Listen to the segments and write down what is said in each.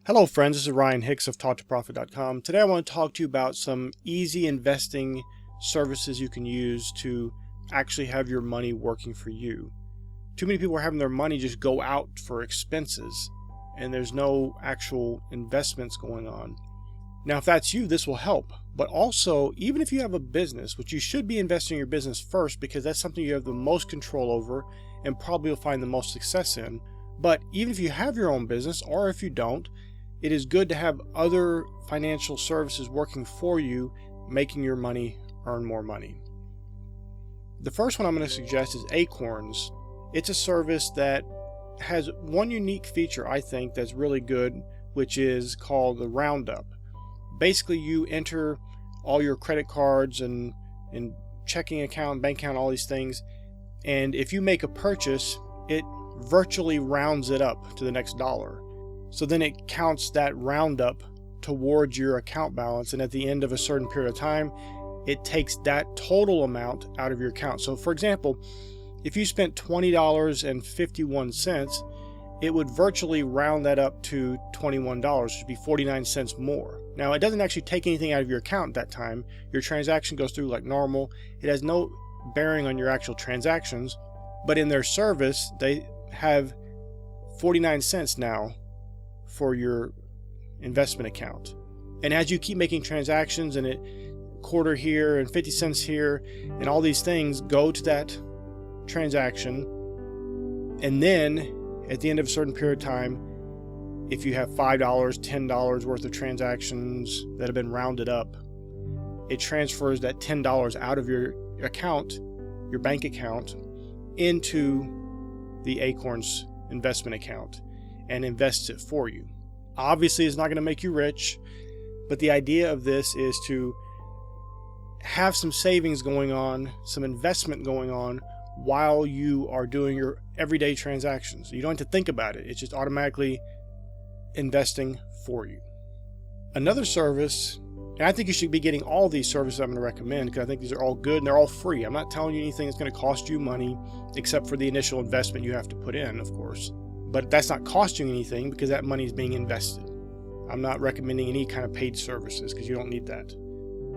Hello friends, this is Ryan Hicks of TaughtToProfit.com. Today I want to talk to you about some easy investing services you can use to actually have your money working for you. Too many people are having their money just go out for expenses and there's no actual investments going on. Now if that's you, this will help. But also, even if you have a business, which you should be investing in your business first because that's something you have the most control over and probably will find the most success in. But even if you have your own business or if you don't, it is good to have other financial services working for you, making your money earn more money. The first one I'm going to suggest is Acorns. It's a service that has one unique feature, I think, that's really good, which is called the Roundup. Basically, you enter all your credit cards and checking account, bank account, all these things, and if you make a purchase, it virtually rounds it up to the next dollar. So then it counts that roundup towards your account balance, and at the end of a certain period of time, it takes that total amount out of your account. So for example, if you spent $20.51, it would virtually round that up to $21, which would be 49 cents more. Now it doesn't actually take anything out of your account at that time. Your transaction goes through like normal. It has no bearing on your actual transactions, but in their service, they have 49 cents now for your investment account. And as you keep making transactions and it quarter here and 50 cents here and all these things go to that transaction, and then at the end of a certain period of time, if you have $5, $10 worth of transactions that have been rounded up, it transfers that $10 out of your account, your bank account, into the Acorns investment account and invests it for you. Obviously, it's not going to make you rich, but the idea of this is to have some savings going on, some investment going on while you are doing your everyday transactions. You don't have to think about it. It's just automatically investing for you. Another service, and I think you should be getting all these services I'm going to recommend because I think these are all good and they're all free. I'm not telling you anything that's going to cost you money except for the initial investment you have to put in, of course. But that's not costing you anything because that money is being invested. I'm not recommending any kind of paid services because you don't need that.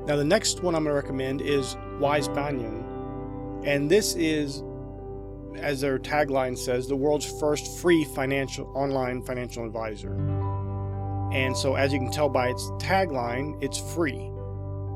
Now the next one I'm going to recommend is Wise Banyan. And this is, as their tagline says, the world's first free online financial advisor. And so as you can tell by its tagline, it's free.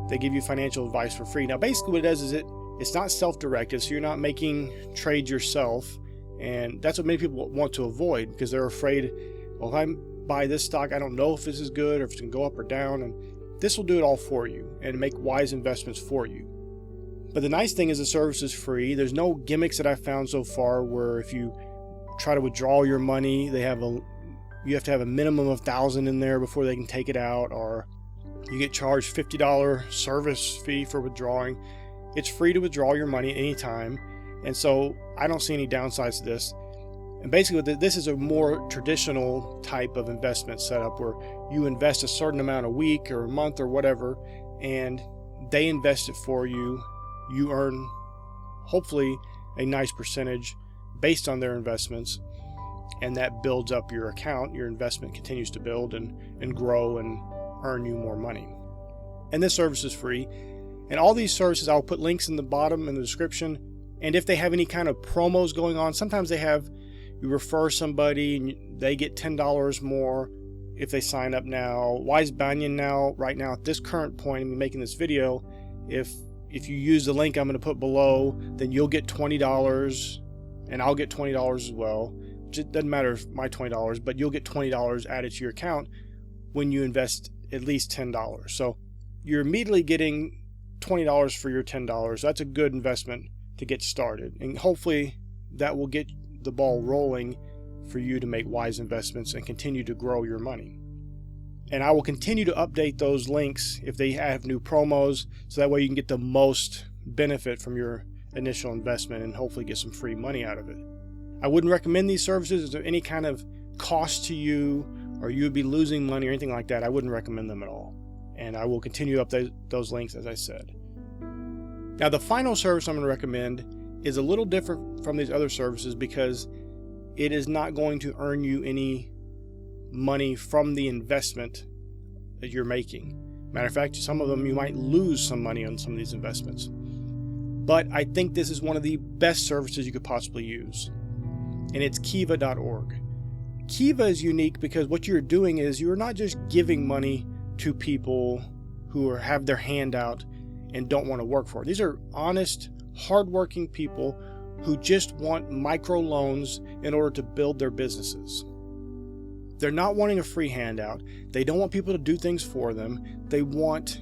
They give you financial advice for free. Now basically what it does is it's not self-directed, so you're not making trades yourself. And that's what many people want to avoid because they're afraid, well, if I buy this stock, I don't know if this is good or if it's going to go up or down. And this will do it all for you and make wise investments for you. But the nice thing is the service is free. There's no gimmicks that I've found so far where if you try to withdraw your money, you have to have a minimum of $1,000 in there before they can take it out, or you get charged $50 service fee for withdrawing. It's free to withdraw your money at any time. And so I don't see any downsides to this. And basically this is a more traditional type of investment setup where you invest a certain amount a week or a month or whatever, and they invest it for you. You earn hopefully a nice percentage based on their investments, and that builds up your account. Your investment continues to build and grow and earn you more money. And this service is free. And all these services, I'll put links in the bottom in the description. And if they have any kind of promos going on, sometimes they have, you refer somebody and they get $10 more if they sign up now. Wise Banyan now, right now at this current point, I'm making this video, if you use the link I'm going to put below, then you'll get $20 and I'll get $20 as well. It doesn't matter if my $20, but you'll get $20 added to your account when you invest at least $10. So you're immediately getting $20 for your $10. That's a good investment to get started, and hopefully that will get the ball rolling for you to make wise investments and continue to grow your money. And I will continue to update those links if they have new promos, so that way you can get the most benefit from your initial investment and hopefully get some free money out of it. I wouldn't recommend these services. Is there any kind of cost to you or you would be losing money or anything like that? I wouldn't recommend them at all. And I will continue to update those links as I said. Now the final service I'm going to recommend is a little different from these other services because it is not going to earn you any money from the investment that you're making. Matter of fact, some of them you might lose some money on some of these investments. But I think this is one of the best services you could possibly use, and it's Kiva.org. Kiva is unique because what you're doing is you're not just giving money to people who have their hand out and don't want to work for it. These are honest, hardworking people who just want micro loans in order to build their businesses. They're not wanting a free handout. They don't want people to do things for them. They want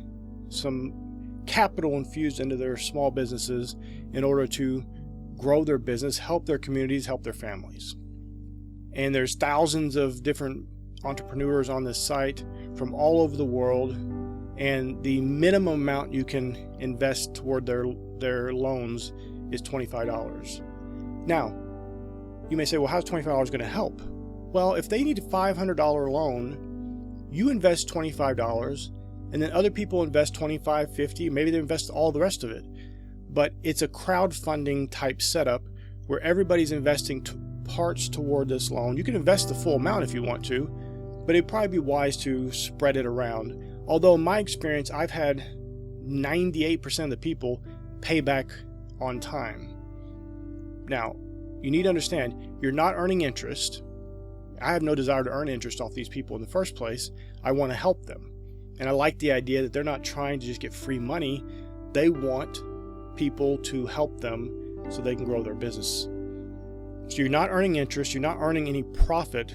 some capital infused into their small businesses in order to grow their business, help their communities, help their families. And there's thousands of different entrepreneurs on this site from all over the world, and the minimum amount you can invest toward their loans is $25. Now, you may say, well, how's $25 going to help? Well, if they need a $500 loan, you invest $25, and then other people invest $25, $50, maybe they invest all the rest of it. But it's a crowdfunding type setup where everybody's investing parts toward this loan. You can invest the full amount if you want to, but it'd probably be wise to spread it around. Although in my experience, I've had 98% of the people pay back on time. Now, you need to understand, you're not earning interest. I have no desire to earn interest off these people in the first place. I want to help them. And I like the idea that they're not trying to just get free money. They want people to help them so they can grow their business. So you're not earning interest, you're not earning any profit,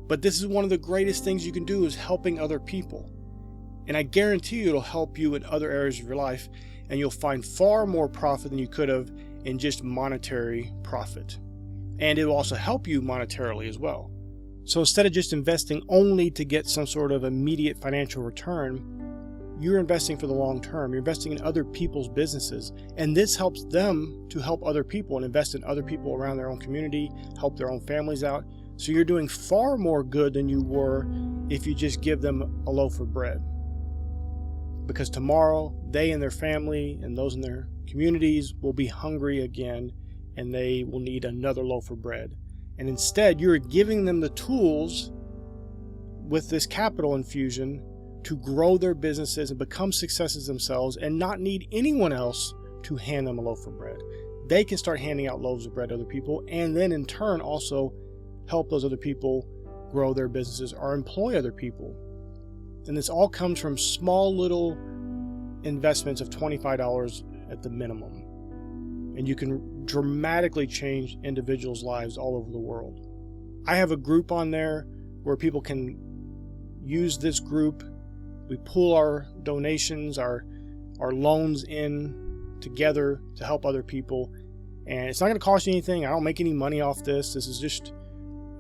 but this is one of the greatest things you can do is helping other people. And I guarantee you it'll help you in other areas of your life, and you'll find far more profit than you could have in just monetary profit. And it will also help you monetarily as well. So instead of just investing only to get some sort of immediate financial return, you're investing for the long term. You're investing in other people's businesses. And this helps them to help other people and invest in other people around their own community, help their own families out. So you're doing far more good than you were if you just give them a loaf of bread. Because tomorrow, they and their family and those in their communities will be hungry again, and they will need another loaf of bread. And instead, you're giving them the tools with this capital infusion to grow their businesses and become successes themselves and not need anyone else to hand them a loaf of bread. They can start handing out loaves of bread to other people, and then in turn also help those other people grow their businesses or employ other people. And this all comes from small little investments of $25 at the minimum. And you can dramatically change individuals' lives all over the world. I have a group on there where people can use this group. We pool our donations, our loans in together to help other people. And it's not going to cost you anything. I don't make any money off this. This is just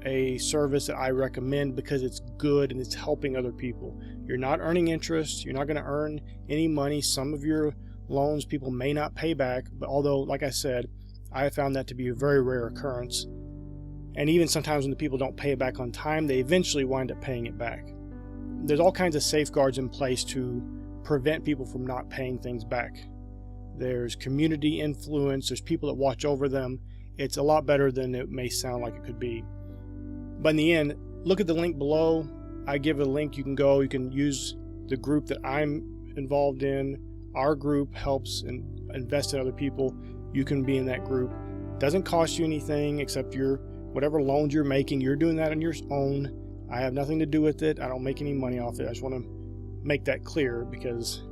a service that I recommend because it's good and it's helping other people. You're not earning interest. You're not going to earn any money. Some of your loans people may not pay back, but although, like I said, I have found that to be a very rare occurrence. And even sometimes when the people don't pay it back on time, they eventually wind up paying it back. There's all kinds of safeguards in place to prevent people from not paying things back. There's community influence. There's people that watch over them. It's a lot better than it may sound like it could be. But in the end, look at the link below. I give a link. You can go. You can use the group that I'm involved in. Our group helps invest in other people. You can be in that group. Doesn't cost you anything except whatever loans you're making. You're doing that on your own. I have nothing to do with it. I don't make any money off it. I just want to make that clear because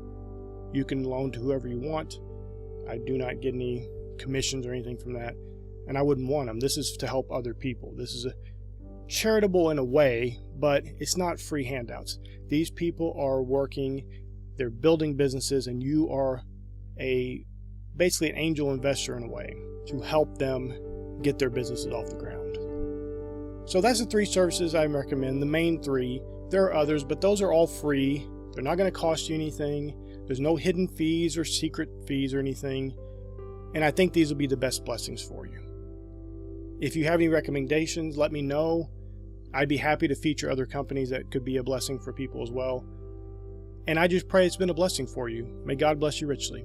you can loan to whoever you want. I do not get any commissions or anything from that, and I wouldn't want them. This is to help other people. This is charitable in a way, but it's not free handouts. These people are working, they're building businesses, and you are basically an angel investor in a way to help them get their businesses off the ground. So that's the 3 services I recommend, the main 3. There are others, but those are all free. They're not going to cost you anything. There's no hidden fees or secret fees or anything. And I think these will be the best blessings for you. If you have any recommendations, let me know. I'd be happy to feature other companies that could be a blessing for people as well. And I just pray it's been a blessing for you. May God bless you richly.